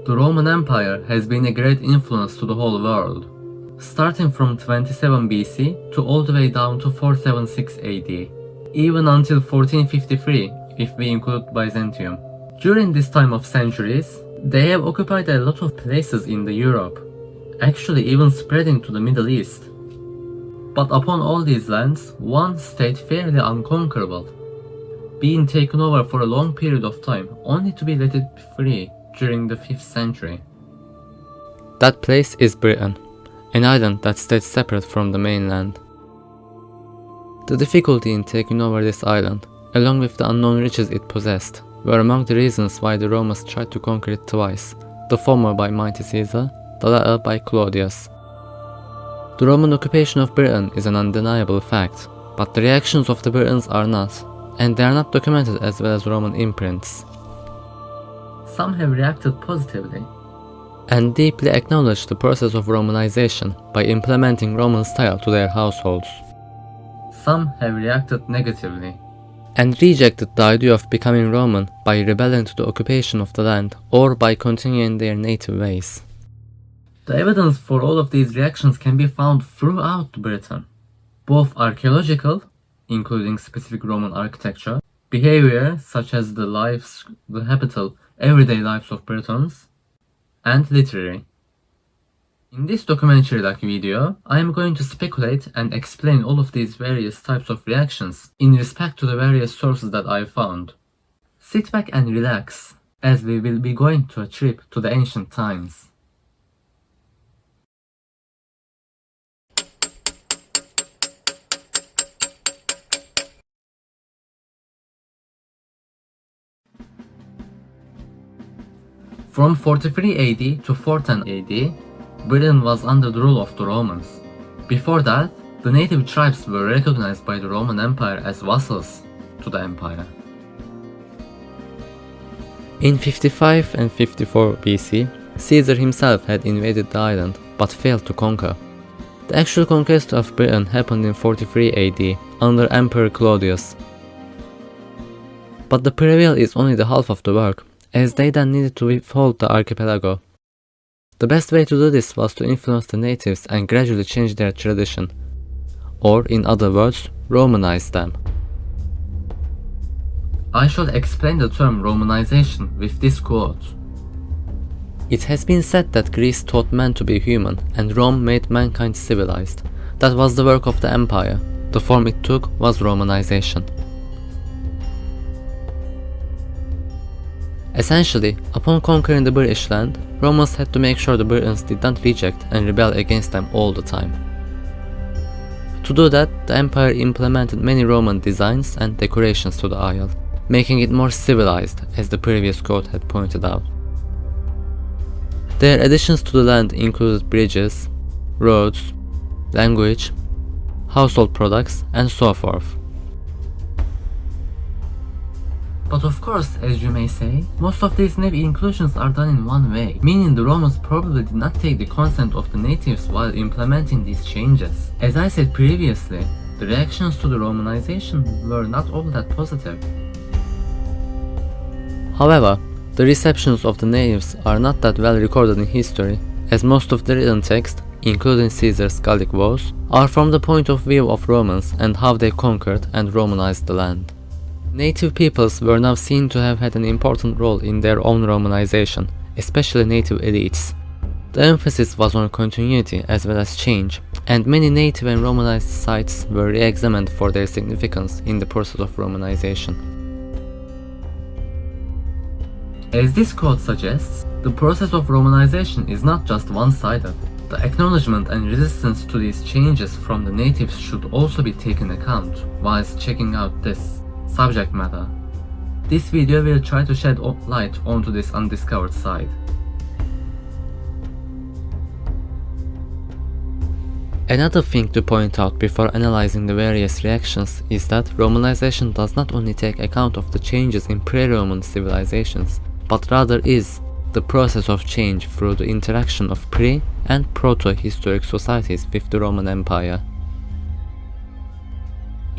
The Roman Empire has been a great influence to the whole world, starting from 27 BC to all the way down to 476 AD, even until 1453 if we include Byzantium. During this time of centuries, they have occupied a lot of places in the Europe, actually even spreading to the Middle East. But upon all these lands, one stayed fairly unconquerable, being taken over for a long period of time, only to be let it free during the 5th century. That place is Britain, an island that stayed separate from the mainland. The difficulty in taking over this island, along with the unknown riches it possessed, were among the reasons why the Romans tried to conquer it twice, the former by mighty Caesar, the latter by Claudius. The Roman occupation of Britain is an undeniable fact, but the reactions of the Britons are not, and they are not documented as well as Roman imprints. Some have reacted positively, and deeply acknowledged the process of Romanization by implementing Roman style to their households. Some have reacted negatively, and rejected the idea of becoming Roman by rebelling to the occupation of the land or by continuing their native ways. The evidence for all of these reactions can be found throughout Britain, both archaeological, including specific Roman architecture, behavior such as the habitable, everyday lives of Britons, and literary. In this documentary-like video, I am going to speculate and explain all of these various types of reactions in respect to the various sources that I found. Sit back and relax, as we will be going to a trip to the ancient times. From 43 AD to 410 AD, Britain was under the rule of the Romans. Before that, the native tribes were recognized by the Roman Empire as vassals to the empire. In 55 and 54 BC, Caesar himself had invaded the island but failed to conquer. The actual conquest of Britain happened in 43 AD under Emperor Claudius. But the prevail is only the half of the work, as they then needed to withhold the archipelago. The best way to do this was to influence the natives and gradually change their tradition, or in other words, Romanize them. I shall explain the term Romanization with this quote. It has been said that Greece taught man to be human and Rome made mankind civilized. That was the work of the empire. The form it took was Romanization. Essentially, upon conquering the British land, Romans had to make sure the Britons did not reject and rebel against them all the time. To do that, the empire implemented many Roman designs and decorations to the isle, making it more civilized, as the previous quote had pointed out. Their additions to the land included bridges, roads, language, household products, and so forth. But of course, as you may say, most of these new inclusions are done in one way, meaning the Romans probably did not take the consent of the natives while implementing these changes. As I said previously, the reactions to the Romanization were not all that positive. However, the receptions of the natives are not that well recorded in history, as most of the written text, including Caesar's Gallic Wars, are from the point of view of Romans and how they conquered and Romanized the land. Native peoples were now seen to have had an important role in their own Romanization, especially native elites. The emphasis was on continuity as well as change, and many native and Romanized sites were re-examined for their significance in the process of Romanization. As this quote suggests, the process of Romanization is not just one-sided. The acknowledgement and resistance to these changes from the natives should also be taken account whilst checking out this subject matter. This video will try to shed light onto this undiscovered side. Another thing to point out before analyzing the various reactions is that Romanization does not only take account of the changes in pre-Roman civilizations, but rather is the process of change through the interaction of pre- and proto-historic societies with the Roman Empire.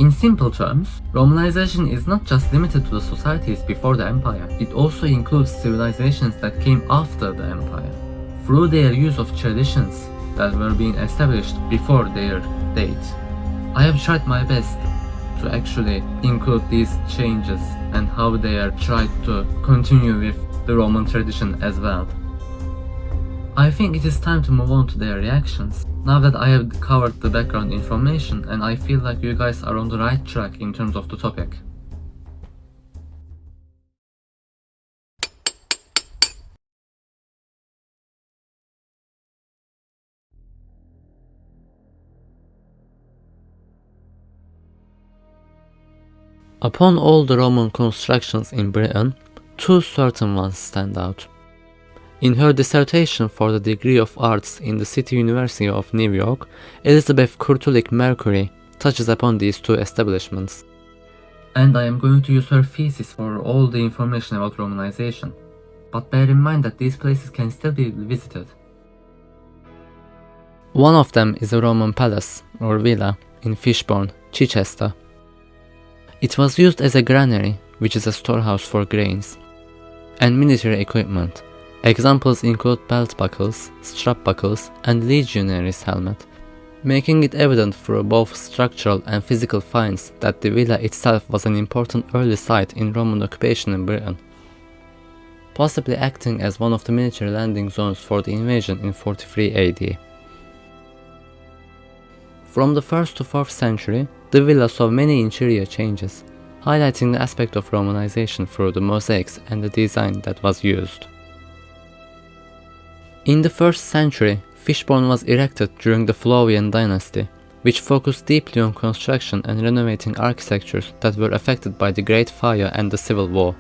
In simple terms, Romanization is not just limited to the societies before the empire, it also includes civilizations that came after the empire, through their use of traditions that were being established before their date. I have tried my best to actually include these changes and how they are tried to continue with the Roman tradition as well. I think it is time to move on to their reactions, now that I have covered the background information and I feel like you guys are on the right track in terms of the topic. Upon all the Roman constructions in Britain, two certain ones stand out. In her dissertation for the degree of arts in the City University of New York, Elizabeth Kurtulik Mercury touches upon these two establishments. And I am going to use her thesis for all the information about Romanization. But bear in mind that these places can still be visited. One of them is a Roman palace, or villa, in Fishbourne, Chichester. It was used as a granary, which is a storehouse for grains, and military equipment. Examples include belt buckles, strap buckles, and legionary's helmet, making it evident through both structural and physical finds that the villa itself was an important early site in Roman occupation in Britain, possibly acting as one of the military landing zones for the invasion in 43 AD. From the 1st to 4th century, the villa saw many interior changes, highlighting the aspect of Romanization through the mosaics and the design that was used. In the 1st century, Fishbourne was erected during the Flavian dynasty, which focused deeply on construction and renovating architectures that were affected by the Great Fire and the Civil War.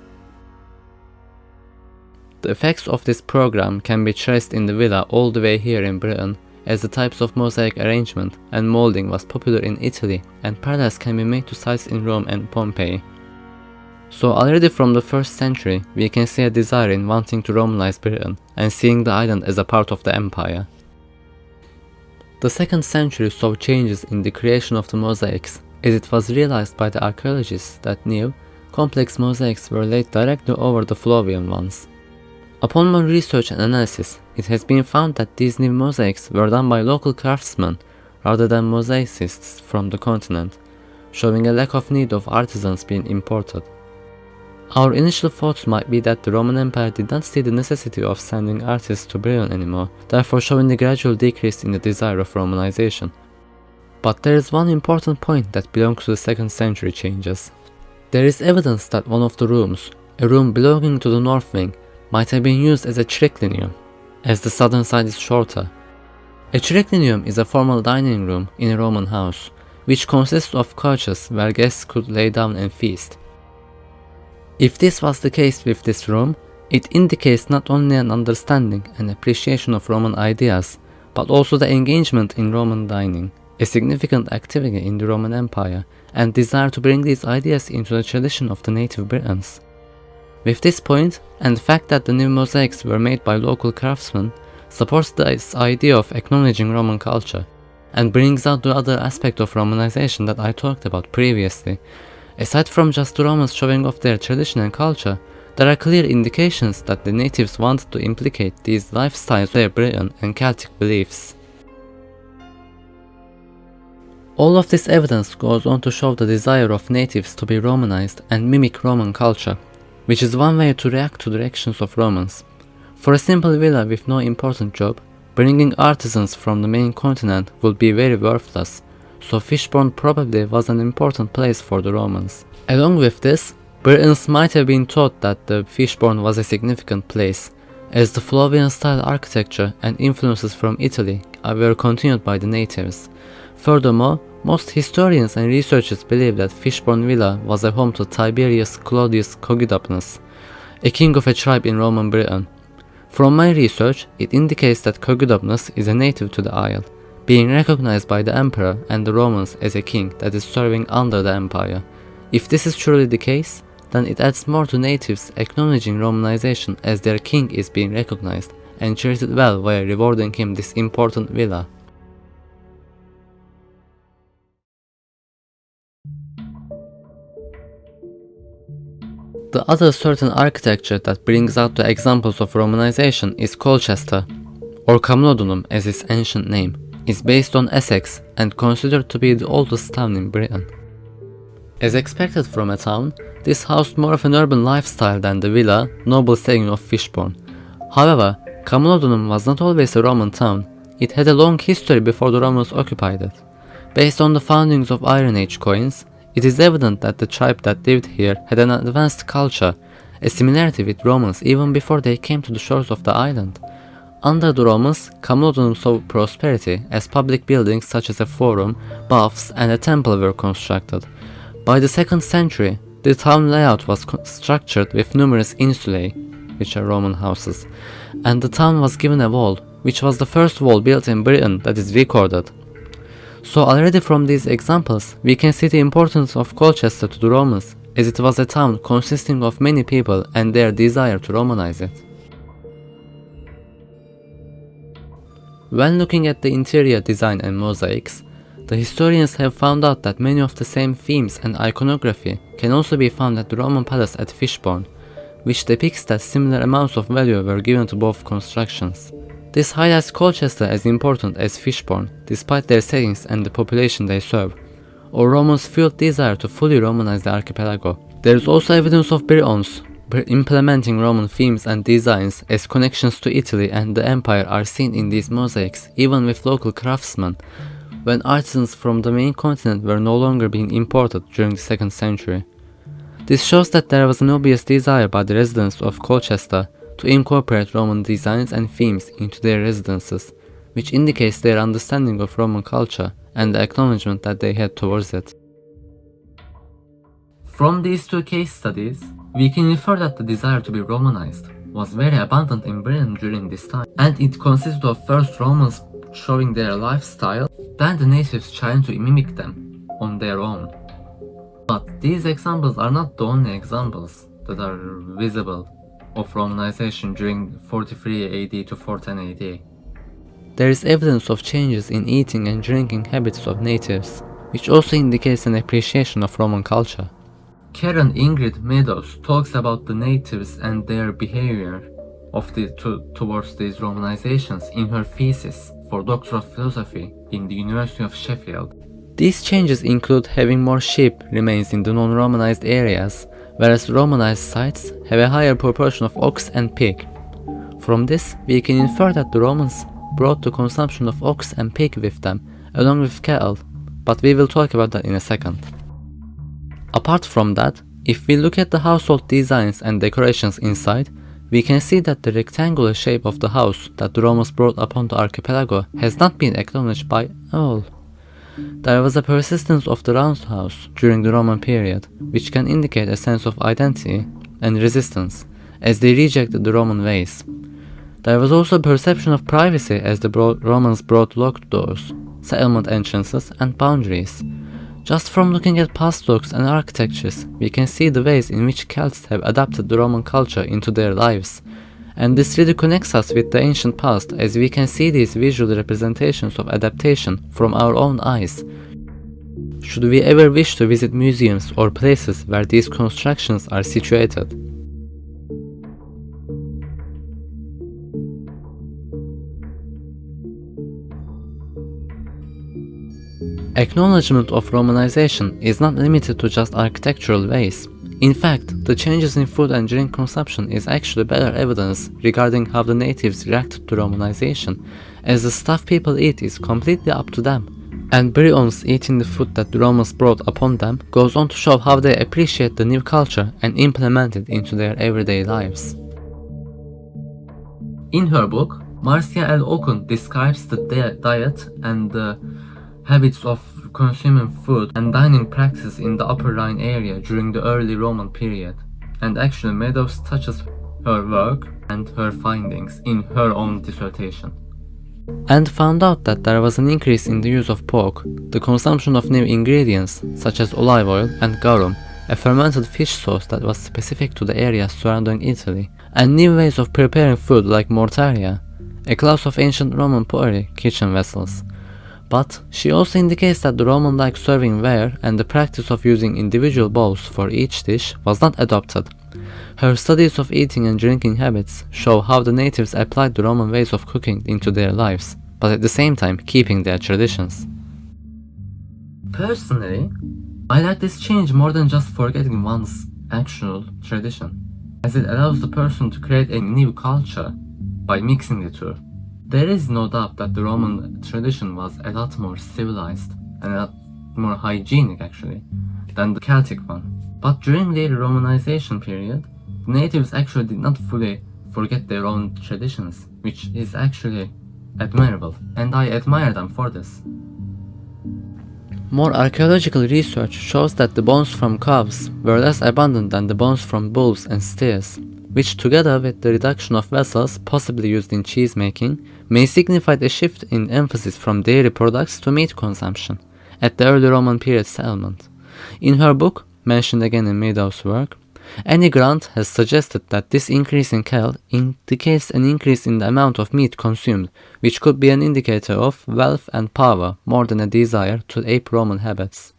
The effects of this program can be traced in the villa all the way here in Britain, as the types of mosaic arrangement and molding was popular in Italy, and parallels can be made to sites in Rome and Pompeii. So already from the 1st century, we can see a desire in wanting to Romanize Britain and seeing the island as a part of the empire. The 2nd century saw changes in the creation of the mosaics, as it was realized by the archaeologists that new, complex mosaics were laid directly over the Flavian ones. Upon more research and analysis, it has been found that these new mosaics were done by local craftsmen rather than mosaicists from the continent, showing a lack of need of artisans being imported. Our initial thoughts might be that the Roman Empire did not see the necessity of sending artists to Britain anymore, therefore showing the gradual decrease in the desire of Romanization. But there is one important point that belongs to the 2nd century changes. There is evidence that one of the rooms, a room belonging to the north wing, might have been used as a triclinium, as the southern side is shorter. A triclinium is a formal dining room in a Roman house, which consists of couches where guests could lay down and feast. If this was the case with this room, it indicates not only an understanding and appreciation of Roman ideas, but also the engagement in Roman dining, a significant activity in the Roman Empire, and desire to bring these ideas into the tradition of the native Britons. With this point, and the fact that the new mosaics were made by local craftsmen, supports this idea of acknowledging Roman culture, and brings out the other aspect of Romanization that I talked about previously. Aside from just the Romans showing off their tradition and culture, there are clear indications that the natives wanted to implicate these lifestyles with their Briton and Celtic beliefs. All of this evidence goes on to show the desire of natives to be Romanized and mimic Roman culture, which is one way to react to the actions of Romans. For a simple villa with no important job, bringing artisans from the main continent would be very worthless, so Fishbourne probably was an important place for the Romans. Along with this, Britons might have been taught that the Fishbourne was a significant place, as the Flavian-style architecture and influences from Italy were continued by the natives. Furthermore, most historians and researchers believe that Fishbourne Villa was a home to Tiberius Claudius Cogidubnus, a king of a tribe in Roman Britain. From my research, it indicates that Cogidubnus is a native to the isle, being recognized by the emperor and the Romans as a king that is serving under the empire. If this is truly the case, then it adds more to natives acknowledging Romanization as their king is being recognized and treated well by rewarding him this important villa. The other certain architecture that brings out the examples of Romanization is Colchester, or Camulodunum as its ancient name, is based on Essex and considered to be the oldest town in Britain. As expected from a town, this housed more of an urban lifestyle than the villa, noble setting of Fishbourne. However, Camulodunum was not always a Roman town. It had a long history before the Romans occupied it. Based on the foundings of Iron Age coins, it is evident that the tribe that lived here had an advanced culture, a similarity with Romans even before they came to the shores of the island. Under the Romans, Camulodunum saw prosperity as public buildings such as a forum, baths, and a temple were constructed. By the 2nd century, the town layout was structured with numerous insulae, which are Roman houses, and the town was given a wall, which was the first wall built in Britain that is recorded. So already from these examples, we can see the importance of Colchester to the Romans, as it was a town consisting of many people and their desire to Romanize it. When looking at the interior design and mosaics, the historians have found out that many of the same themes and iconography can also be found at the Roman palace at Fishbourne, which depicts that similar amounts of value were given to both constructions. This highlights Colchester as important as Fishbourne, despite their settings and the population they serve, or Romans' fueled desire to fully Romanize the archipelago. There is also evidence of Britons implementing Roman themes and designs, as connections to Italy and the empire are seen in these mosaics, even with local craftsmen, when artisans from the main continent were no longer being imported during the 2nd century. This shows that there was an obvious desire by the residents of Colchester to incorporate Roman designs and themes into their residences, which indicates their understanding of Roman culture and the acknowledgement that they had towards it. From these two case studies, we can infer that the desire to be Romanized was very abundant in Britain during this time, and it consisted of first Romans showing their lifestyle, then the natives trying to mimic them on their own. But these examples are not the only examples that are visible of Romanization during 43 AD to 410 AD. There is evidence of changes in eating and drinking habits of natives, which also indicates an appreciation of Roman culture. Karen Ingrid Meadows talks about the natives and their behavior towards these Romanizations in her thesis for Doctor of Philosophy in the University of Sheffield. These changes include having more sheep remains in the non-Romanized areas, whereas Romanized sites have a higher proportion of ox and pig. From this, we can infer that the Romans brought the consumption of ox and pig with them, along with cattle, but we will talk about that in a second. Apart from that, if we look at the household designs and decorations inside, we can see that the rectangular shape of the house that the Romans brought upon the archipelago has not been acknowledged by all. There was a persistence of the round house during the Roman period, which can indicate a sense of identity and resistance, as they rejected the Roman ways. There was also a perception of privacy as the Romans brought locked doors, settlement entrances, and boundaries. Just from looking at past looks and architectures, we can see the ways in which Celts have adapted the Roman culture into their lives, and this really connects us with the ancient past, as we can see these visual representations of adaptation from our own eyes. Should we ever wish to visit museums or places where these constructions are situated? Acknowledgement of Romanization is not limited to just architectural ways. In fact, the changes in food and drink consumption is actually better evidence regarding how the natives reacted to Romanization, as the stuff people eat is completely up to them. And Britons eating the food that the Romans brought upon them goes on to show how they appreciate the new culture and implement it into their everyday lives. In her book, Marcia L. Okun describes the diet and the habits of consuming food and dining practices in the Upper Rhine area during the early Roman period, and actually Meadows touches her work and her findings in her own dissertation. And found out that there was an increase in the use of pork, the consumption of new ingredients such as olive oil and garum, a fermented fish sauce that was specific to the area surrounding Italy, and new ways of preparing food like mortaria, a class of ancient Roman pottery kitchen vessels. But she also indicates that the Roman-like serving ware and the practice of using individual bowls for each dish was not adopted, Her studies of eating and drinking habits show how the natives applied the Roman ways of cooking into their lives, but at the same time keeping their traditions. Personally, I like this change more than just forgetting one's actual tradition, as it allows the person to create a new culture by mixing the two. There is no doubt that the Roman tradition was a lot more civilized and a lot more hygienic actually than the Celtic one. But during their Romanization period, the natives actually did not fully forget their own traditions, which is actually admirable, and I admire them for this. More archaeological research shows that the bones from calves were less abundant than the bones from bulls and steers, which together with the reduction of vessels possibly used in cheese making, may signify a shift in emphasis from dairy products to meat consumption at the early Roman period settlement. In her book, mentioned again in Meadow's work, Annie Grant has suggested that this increase in cattle indicates an increase in the amount of meat consumed, which could be an indicator of wealth and power more than a desire to ape Roman habits.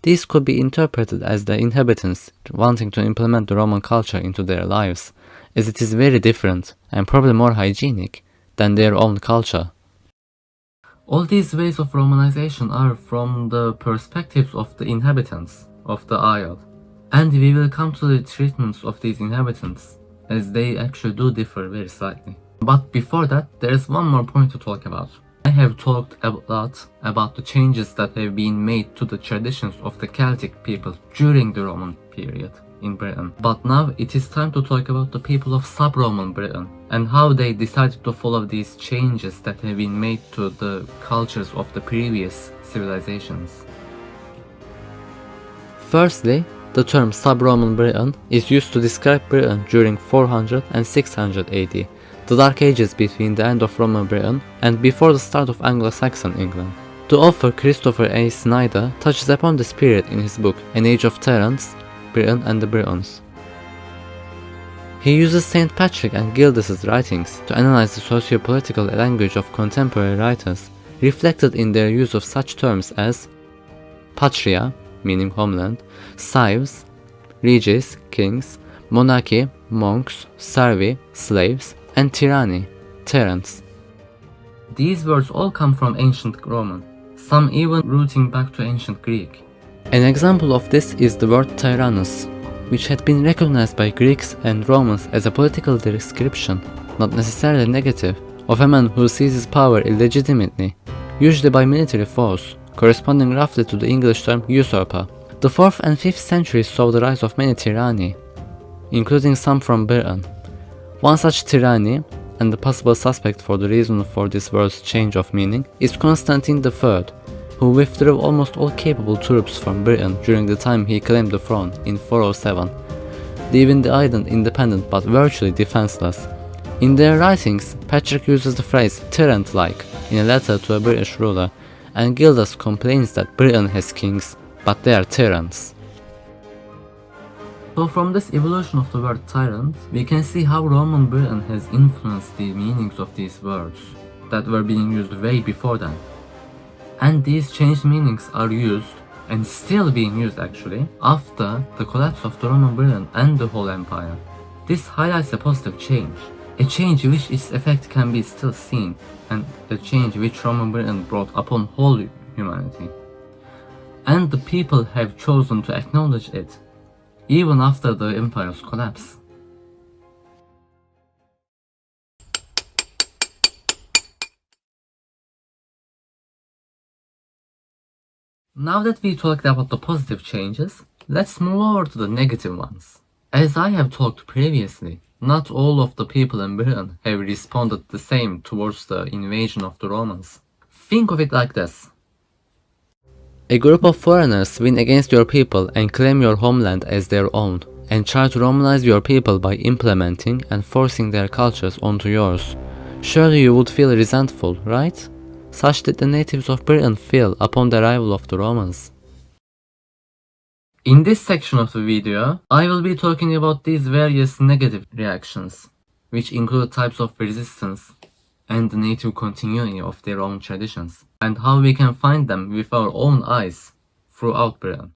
These could be interpreted as the inhabitants wanting to implement the Roman culture into their lives, as it is very different and probably more hygienic than their own culture. All these ways of Romanization are from the perspectives of the inhabitants of the isle, and we will come to the treatments of these inhabitants, as they actually do differ very slightly. But before that, there is one more point to talk about. I have talked a lot about the changes that have been made to the traditions of the Celtic people during the Roman period in Britain. But now it is time to talk about the people of sub-Roman Britain and how they decided to follow these changes that have been made to the cultures of the previous civilizations. Firstly, the term sub-Roman Britain is used to describe Britain during 400 and 600 AD, the Dark Ages between the end of Roman Britain and before the start of Anglo-Saxon England. The author Christopher A. Snyder touches upon this period in his book An Age of Terrance, Britain and the Britons. He uses St. Patrick and Gildas' writings to analyze the socio-political language of contemporary writers, reflected in their use of such terms as patria, meaning homeland, cives, reges, kings, monarchy, monks, servi, slaves, and tyranny, tyrants. These words all come from ancient Roman, some even rooting back to ancient Greek. An example of this is the word tyrannus, which had been recognized by Greeks and Romans as a political description, not necessarily negative, of a man who seizes power illegitimately, usually by military force, corresponding roughly to the English term usurper. The 4th and 5th centuries saw the rise of many tyranni, including some from Britain. One such tyranny, and the possible suspect for the reason for this word's change of meaning, is Constantine III, who withdrew almost all capable troops from Britain during the time he claimed the throne in 407, leaving the island independent but virtually defenseless. In their writings, Patrick uses the phrase tyrant-like in a letter to a British ruler, and Gildas complains that Britain has kings, but they are tyrants. So from this evolution of the word tyrant, we can see how Roman Britain has influenced the meanings of these words that were being used way before then. And these changed meanings are used, and still being used actually, after the collapse of the Roman Britain and the whole empire. This highlights a positive change, a change which its effect can be still seen, and a change which Roman Britain brought upon whole humanity. And the people have chosen to acknowledge it, even after the empire's collapse. Now that we talked about the positive changes, let's move over to the negative ones. As I have talked previously, not all of the people in Britain have responded the same towards the invasion of the Romans. Think of it like this. A group of foreigners win against your people and claim your homeland as their own, and try to Romanize your people by implementing and forcing their cultures onto yours. Surely you would feel resentful, right? Such did the natives of Britain feel upon the arrival of the Romans. In this section of the video, I will be talking about these various negative reactions, which include types of resistance and the native continuity of their own traditions, and how we can find them with our own eyes throughout Britain.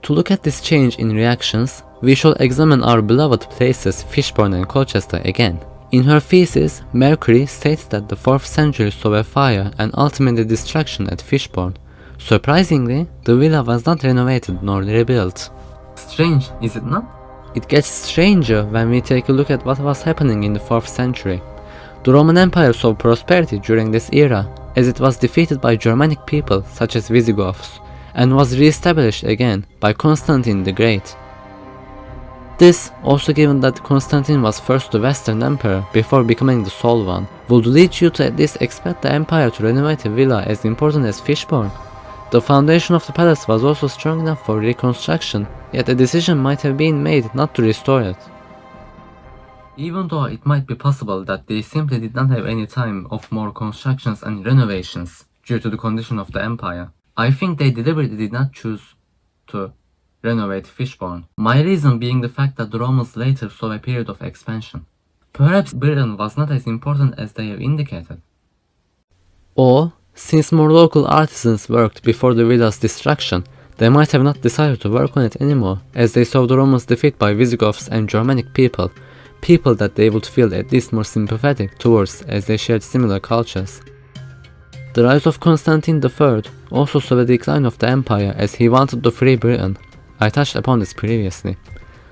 To look at this change in reactions, we shall examine our beloved places Fishbourne and Colchester again. In her thesis, Mercury states that the 4th century saw a fire and ultimately destruction at Fishbourne. Surprisingly, the villa was not renovated nor rebuilt. Strange, is it not? It gets stranger when we take a look at what was happening in the 4th century. The Roman Empire saw prosperity during this era, as it was defeated by Germanic people such as Visigoths, and was re-established again by Constantine the Great. This, also given that Constantine was first the Western Emperor before becoming the sole one, would lead you to at least expect the empire to renovate a villa as important as Fishbourne. The foundation of the palace was also strong enough for reconstruction, yet a decision might have been made not to restore it. Even though it might be possible that they simply did not have any time of more constructions and renovations due to the condition of the empire, I think they deliberately did not choose to renovate Fishbourne. My reason being the fact that the Romans later saw a period of expansion. Perhaps Britain was not as important as they have indicated. Or, since more local artisans worked before the villa's destruction, they might have not decided to work on it anymore, as they saw the Romans' defeat by Visigoths and Germanic people that they would feel at least more sympathetic towards as they shared similar cultures. The rise of Constantine III also saw the decline of the empire as he wanted to free Britain. I touched upon this previously.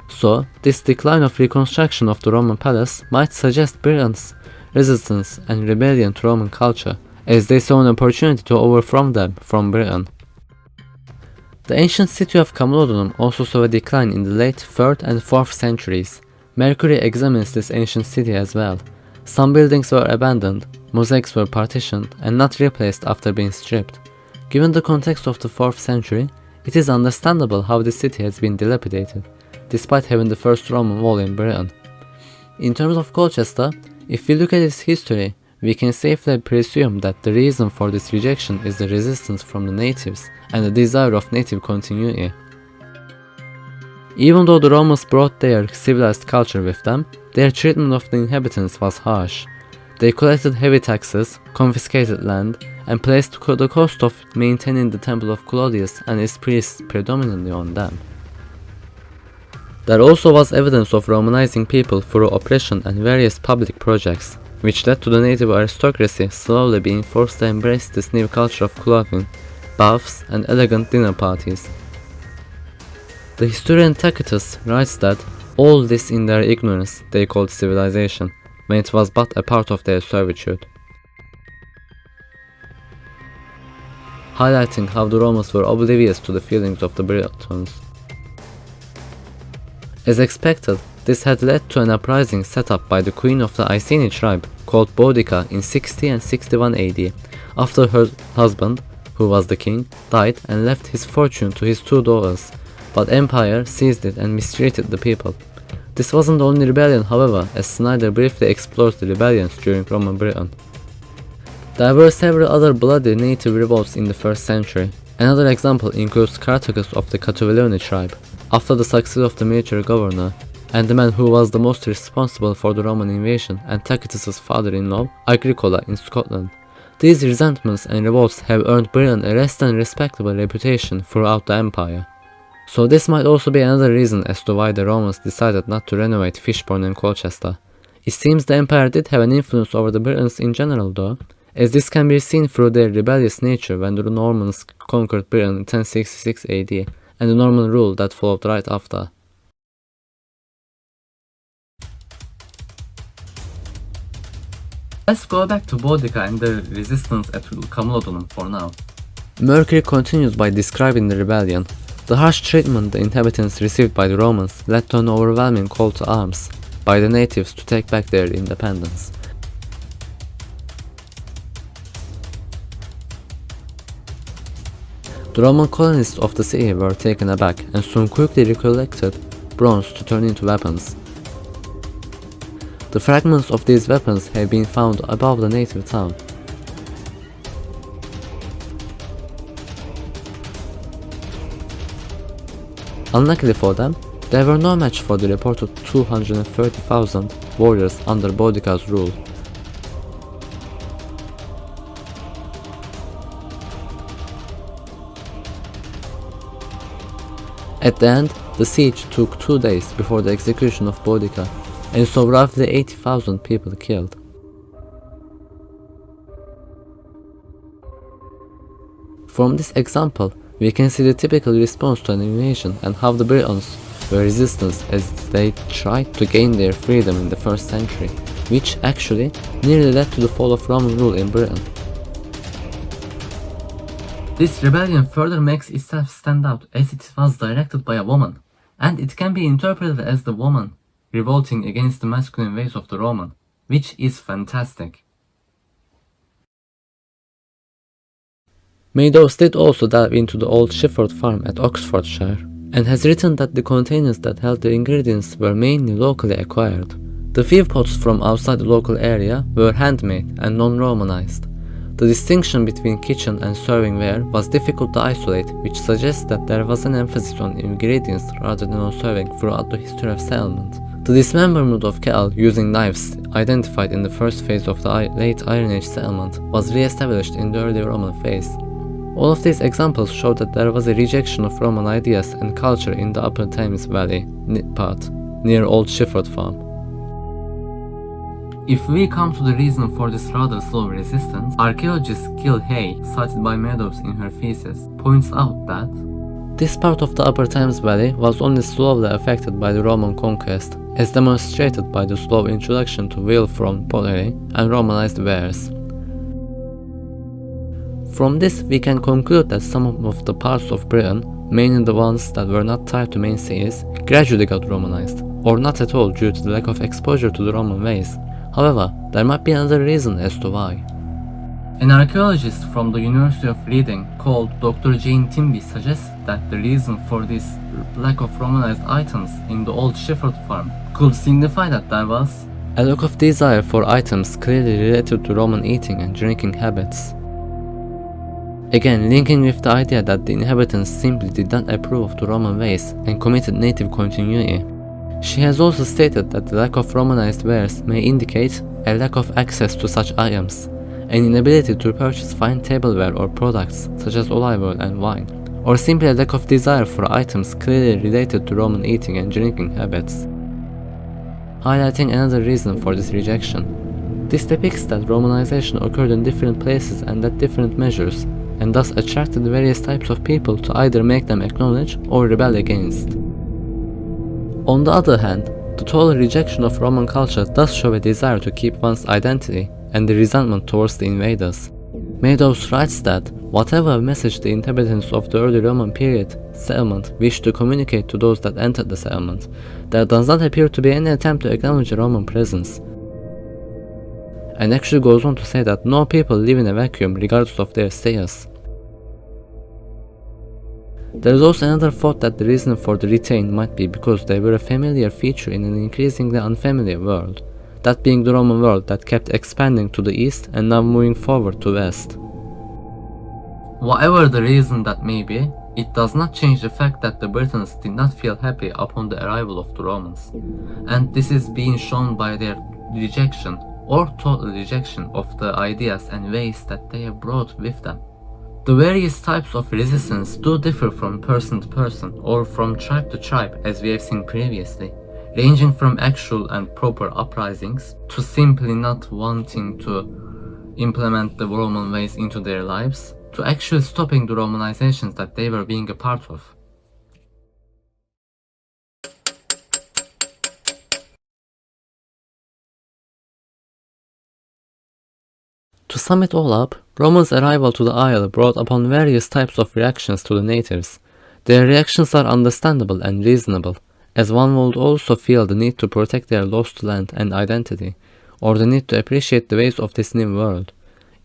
So, this decline of reconstruction of the Roman palace might suggest Britain's resistance and rebellion to Roman culture, as they saw an opportunity to overthrow them from Britain. The ancient city of Camalodunum also saw a decline in the late 3rd and 4th centuries. Mercury examines this ancient city as well. Some buildings were abandoned, mosaics were partitioned and not replaced after being stripped. Given the context of the 4th century, it is understandable how the city has been dilapidated, despite having the first Roman wall in Britain. In terms of Colchester, if we look at its history, we can safely presume that the reason for this rejection is the resistance from the natives and the desire of native continuity. Even though the Romans brought their civilized culture with them, their treatment of the inhabitants was harsh. They collected heavy taxes, confiscated land, and placed the cost of maintaining the temple of Claudius and his priests predominantly on them. There also was evidence of Romanizing people through oppression and various public projects, which led to the native aristocracy slowly being forced to embrace this new culture of clothing, baths, and elegant dinner parties. The historian Tacitus writes that all this in their ignorance they called civilization, when it was but a part of their servitude, highlighting how the Romans were oblivious to the feelings of the Britons. As expected, this had led to an uprising set up by the queen of the Iceni tribe called Boudica in 60 and 61 AD, after her husband, who was the king, died and left his fortune to his 2 daughters, but empire seized it and mistreated the people. This wasn't the only rebellion, however, as Snyder briefly explores the rebellions during Roman Britain. There were several other bloody native revolts in the 1st century. Another example includes Carthagus of the Catuvellauni tribe, after the success of the military governor, and the man who was the most responsible for the Roman invasion and Tacitus' father-in-law, Agricola, in Scotland. These resentments and revolts have earned Britain a less than respectable reputation throughout the empire. So this might also be another reason as to why the Romans decided not to renovate Fishbourne and Colchester. It seems the empire did have an influence over the Britons in general though, as this can be seen through their rebellious nature when the Normans conquered Britain in 1066 AD, and the Norman rule that followed right after. Let's go back to Boudica and the resistance at Camalodunum for now. Mercury continues by describing the rebellion. The harsh treatment the inhabitants received by the Romans led to an overwhelming call to arms by the natives to take back their independence. The Roman colonists of the city were taken aback and soon quickly recollected bronze to turn into weapons. The fragments of these weapons have been found above the native town. Unluckily for them, they were no match for the reported 230,000 warriors under Boudica's rule. At the end, the siege took 2 days before the execution of Boudica, and saw roughly 80,000 people killed. From this example, we can see the typical response to an invasion and how the Britons were resistant as they tried to gain their freedom in the 1st century, which actually nearly led to the fall of Roman rule in Britain. This rebellion further makes itself stand out as it was directed by a woman, and it can be interpreted as the woman revolting against the masculine ways of the Roman, which is fantastic. Meadows did also delve into the old Shifford farm at Oxfordshire, and has written that the containers that held the ingredients were mainly locally acquired. The few pots from outside the local area were handmade and non-Romanized. The distinction between kitchen and serving ware was difficult to isolate, which suggests that there was an emphasis on ingredients rather than on serving throughout the history of settlement. The dismemberment of cattle using knives, identified in the first phase of the late Iron Age settlement, was re-established in the early Roman phase. All of these examples show that there was a rejection of Roman ideas and culture in the Upper Thames Valley part, near Old Shifford Farm. If we come to the reason for this rather slow resistance, archaeologist Gil Hay, cited by Meadows in her thesis, points out that this part of the Upper Thames Valley was only slowly affected by the Roman conquest, as demonstrated by the slow introduction to wheel-formed pottery and Romanized wares. From this, we can conclude that some of the parts of Britain, mainly the ones that were not tied to main cities, gradually got Romanized, or not at all due to the lack of exposure to the Roman ways. However, there might be another reason as to why. an archaeologist from the University of Reading called Dr. Jane Timby suggests that the reason for this lack of Romanized items in the old Shifford farm could signify that there was a lack of desire for items clearly related to Roman eating and drinking habits. Again, linking with the idea that the inhabitants simply did not approve of the Roman ways and committed native continuity. She has also stated that the lack of Romanized wares may indicate a lack of access to such items, an inability to purchase fine tableware or products such as olive oil and wine, or simply a lack of desire for items clearly related to Roman eating and drinking habits, highlighting another reason for this rejection. This depicts that Romanization occurred in different places and at different measures, and thus attracted various types of people to either make them acknowledge or rebel against. On the other hand, the total rejection of Roman culture does show a desire to keep one's identity and the resentment towards the invaders. Meadows writes that whatever message the inhabitants of the early Roman period settlement wished to communicate to those that entered the settlement, there does not appear to be any attempt to acknowledge a Roman presence, and actually goes on to say that no people live in a vacuum regardless of their status. There is also another thought that the reason for the retain might be because they were a familiar feature in an increasingly unfamiliar world, that being the Roman world that kept expanding to the east and now moving forward to west. Whatever the reason that may be, it does not change the fact that the Britons did not feel happy upon the arrival of the Romans, and this is being shown by their rejection or total rejection of the ideas and ways that they have brought with them. The various types of resistance do differ from person to person or from tribe to tribe, as we have seen previously, ranging from actual and proper uprisings to simply not wanting to implement the Roman ways into their lives, to actually stopping the Romanizations that they were being a part of. To sum it all up, Romans' arrival to the Isle brought upon various types of reactions to the natives. Their reactions are understandable and reasonable, as one would also feel the need to protect their lost land and identity, or the need to appreciate the ways of this new world.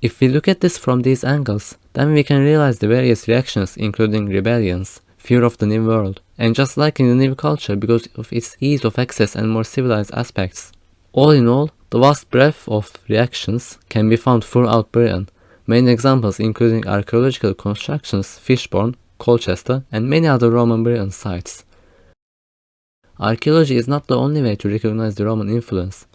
If we look at this from these angles, then we can realize the various reactions including rebellions, fear of the new world, and just liking the new culture because of its ease of access and more civilized aspects. All in all, the vast breadth of reactions can be found throughout Britain, main examples including archaeological constructions, Fishbourne, Colchester, and many other Roman Britain sites. Archaeology is not the only way to recognize the Roman influence,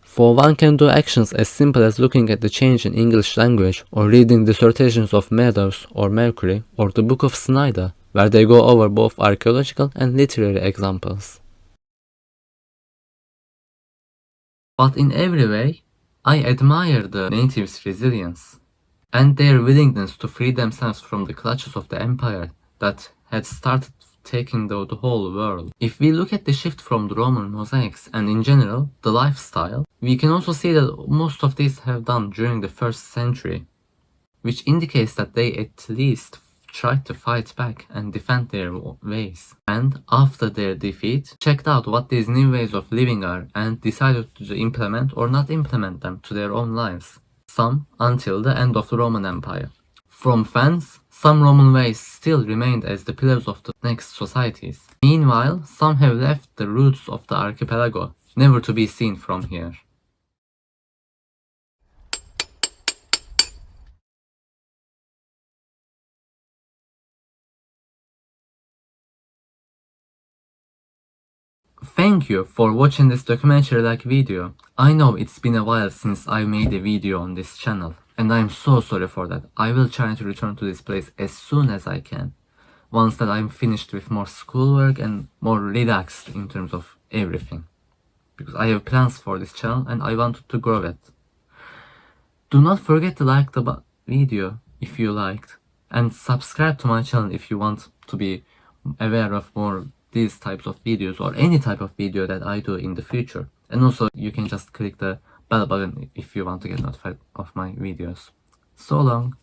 for one can do actions as simple as looking at the change in English language or reading dissertations of Meadows or Mercury or the Book of Snyder, where they go over both archaeological and literary examples. But in every way, I admire the natives' resilience and their willingness to free themselves from the clutches of the empire that had started taking the whole world. If we look at the shift from the Roman mosaics and in general the lifestyle, we can also see that most of these have done during the 1st century, which indicates that they at least tried to fight back and defend their ways. And after their defeat, checked out what these new ways of living are and decided to implement or not implement them to their own lives. Some until the end of the Roman Empire. From fans, some Roman ways still remained as the pillars of the next societies. Meanwhile, some have left the roots of the archipelago, never to be seen from here. Thank you for watching this documentary-like video. I know it's been a while since I made a video on this channel, and I'm so sorry for that. I will try to return to this place as soon as I can, once that I'm finished with more schoolwork and more relaxed in terms of everything. Because I have plans for this channel and I want to grow it. Do not forget to like the video if you liked, and subscribe to my channel if you want to be aware of more these types of videos or any type of video that I do in the future. And also you can just click the bell button if you want to get notified of my videos. So long.